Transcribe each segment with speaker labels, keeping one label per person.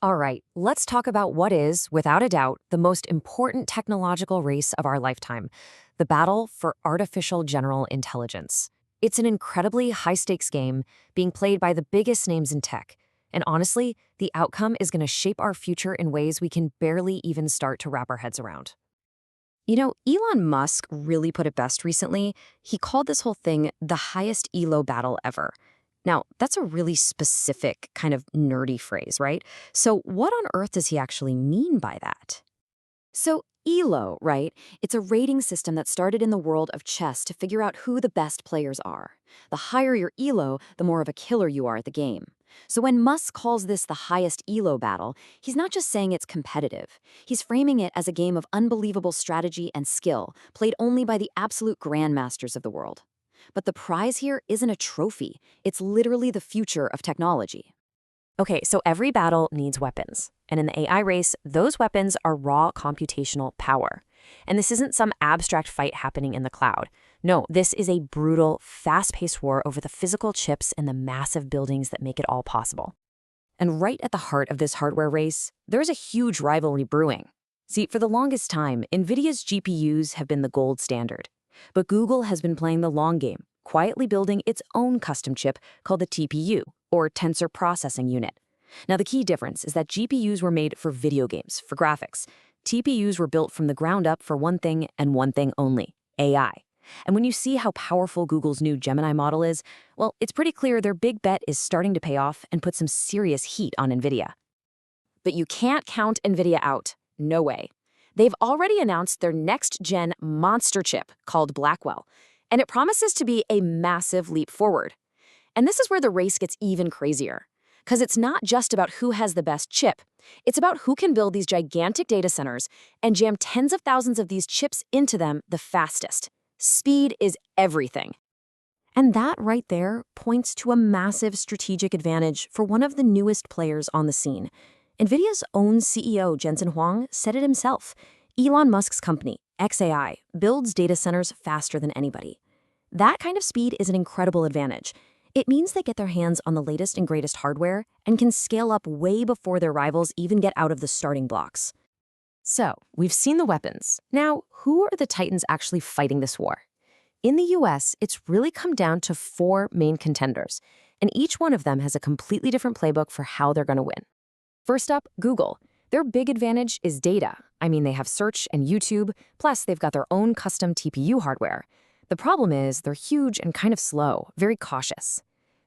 Speaker 1: All right, let's talk about what is, without a doubt, the most important technological race of our lifetime, the battle for artificial general intelligence. It's an incredibly high-stakes game being played by the biggest names in tech. And honestly, the outcome is going to shape our future in ways we can barely even start to wrap our heads around. Elon Musk really put it best recently. He called this whole thing the highest ELO battle ever. Now, that's a really specific kind of nerdy phrase, right? So what on earth does he actually mean by that? So ELO, right? It's a rating system that started in the world of chess to figure out who the best players are. The higher your ELO, the more of a killer you are at the game. So when Musk calls this the highest ELO battle, he's not just saying it's competitive. He's framing it as a game of unbelievable strategy and skill, played only by the absolute grandmasters of the world. But the prize here isn't a trophy. It's literally the future of technology. Okay, so every battle needs weapons. And in the AI race, those weapons are raw computational power. And this isn't some abstract fight happening in the cloud. No, this is a brutal, fast-paced war over the physical chips and the massive buildings that make it all possible. And right at the heart of this hardware race, there's a huge rivalry brewing. See, for the longest time, Nvidia's GPUs have been the gold standard. But Google has been playing the long game, quietly building its own custom chip called the TPU, or Tensor Processing Unit. Now, the key difference is that GPUs were made for video games, for graphics. TPUs were built from the ground up for one thing and one thing only, AI. And when you see how powerful Google's new Gemini model is, well, it's pretty clear their big bet is starting to pay off and put some serious heat on Nvidia. But you can't count Nvidia out. No way. They've already announced their next-gen monster chip called Blackwell, and it promises to be a massive leap forward. And this is where the race gets even crazier. Because it's not just about who has the best chip. It's about who can build these gigantic data centers and jam tens of thousands of these chips into them the fastest. Speed is everything. And that right there points to a massive strategic advantage for one of the newest players on the scene. Nvidia's own CEO, Jensen Huang, said it himself. Elon Musk's company, xAI, builds data centers faster than anybody. That kind of speed is an incredible advantage. It means they get their hands on the latest and greatest hardware and can scale up way before their rivals even get out of the starting blocks. So, we've seen the weapons. Now, who are the titans actually fighting this war? In the US, it's really come down to 4 main contenders, and each one of them has a completely different playbook for how they're going to win. First up, Google. Their big advantage is data. I mean, they have search and YouTube, plus they've got their own custom TPU hardware. The problem is they're huge and kind of slow, very cautious.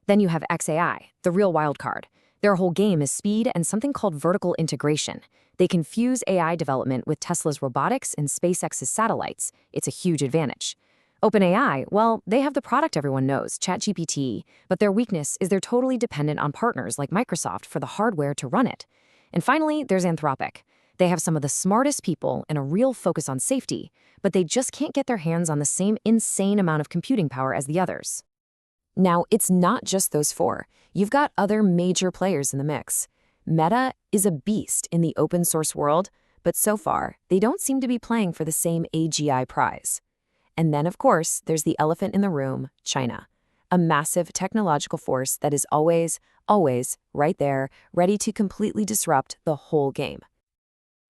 Speaker 1: Then you have xAI, the real wild card. Their whole game is speed and something called vertical integration. They can fuse AI development with Tesla's robotics and SpaceX's satellites. It's a huge advantage. OpenAI, well, they have the product everyone knows, ChatGPT, but their weakness is they're totally dependent on partners like Microsoft for the hardware to run it. And finally, there's Anthropic. They have some of the smartest people and a real focus on safety, but they just can't get their hands on the same insane amount of computing power as the others. Now, it's not just those 4. You've got other major players in the mix. Meta is a beast in the open source world, but so far, they don't seem to be playing for the same AGI prize. And then, of course, there's the elephant in the room, China, a massive technological force that is always, always right there, ready to completely disrupt the whole game.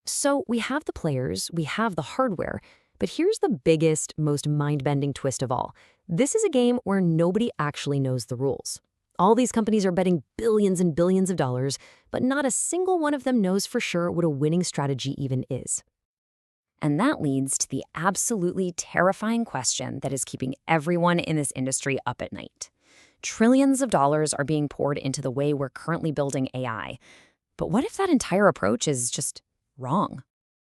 Speaker 1: So we have the players, we have the hardware, but here's the biggest, most mind-bending twist of all. This is a game where nobody actually knows the rules. All these companies are betting billions and billions of dollars, but not a single one of them knows for sure what a winning strategy even is. And that leads to the absolutely terrifying question that is keeping everyone in this industry up at night. Trillions of dollars are being poured into the way we're currently building AI. But what if that entire approach is just wrong?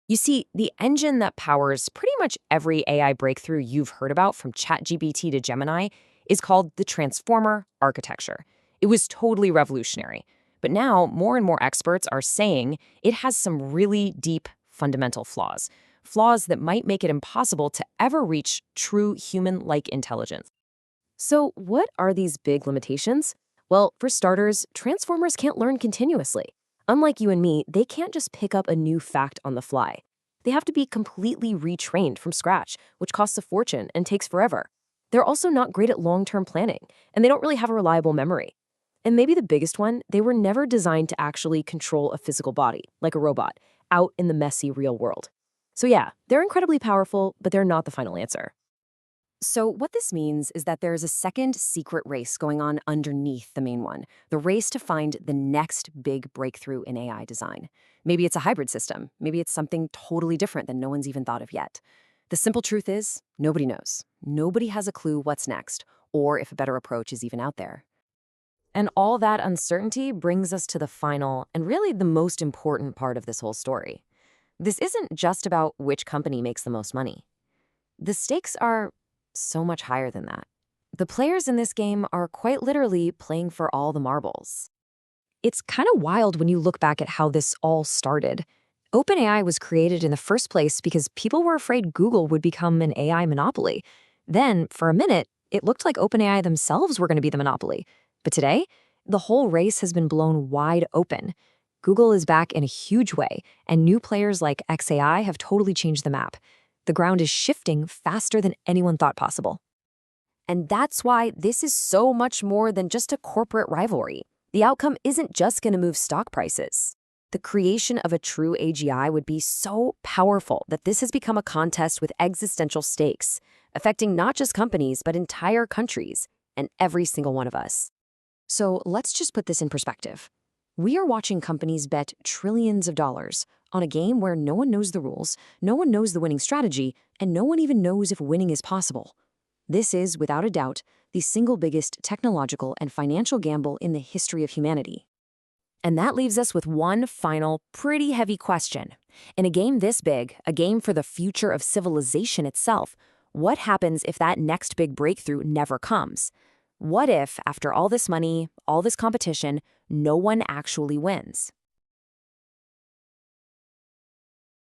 Speaker 1: You see, the engine that powers pretty much every AI breakthrough you've heard about from ChatGPT to Gemini is called the transformer architecture. It was totally revolutionary. But now, more and more experts are saying it has some really deep fundamental flaws that might make it impossible to ever reach true human-like intelligence. So what are these big limitations? Well, for starters, transformers can't learn continuously. Unlike you and me, they can't just pick up a new fact on the fly. They have to be completely retrained from scratch, which costs a fortune and takes forever. They're also not great at long-term planning, and they don't really have a reliable memory.
Speaker 2: And maybe the biggest one, they were never designed to actually control a physical body, like a robot, out in the messy real world. So yeah, they're incredibly powerful, but they're not the final answer.
Speaker 1: So, what this means is that there's a second secret race going on underneath the main one, the race to find the next big breakthrough in AI design. Maybe it's a hybrid system. Maybe it's something totally different that no one's even thought of yet. The simple truth is, nobody knows. Nobody has a clue what's next, or if a better approach is even out there. And all that uncertainty brings us to the final and really the most important part of this whole story. This isn't just about which company makes the most money. The stakes are so much higher than that. The players in this game are quite literally playing for all the marbles. It's kind of wild when you look back at how this all started. OpenAI was created in the first place because people were afraid Google would become an AI monopoly. Then, for a minute, it looked like OpenAI themselves were going to be the monopoly. But today, the whole race has been blown wide open. Google is back in a huge way, and new players like XAI have totally changed the map. The ground is shifting faster than anyone thought possible. And that's why this is so much more than just a corporate rivalry. The outcome isn't just going to move stock prices. The creation of a true AGI would be so powerful that this has become a contest with existential stakes, affecting not just companies, but entire countries and every single one of us. So let's just put this in perspective. We are watching companies bet trillions of dollars on a game where no one knows the rules, no one knows the winning strategy, and no one even knows if winning is possible. This is, without a doubt, the single biggest technological and financial gamble in the history of humanity. And that leaves us with one final, pretty heavy question. In a game this big, a game for the future of civilization itself, what happens if that next big breakthrough never comes? What if, after all this money, all this competition, no one actually wins?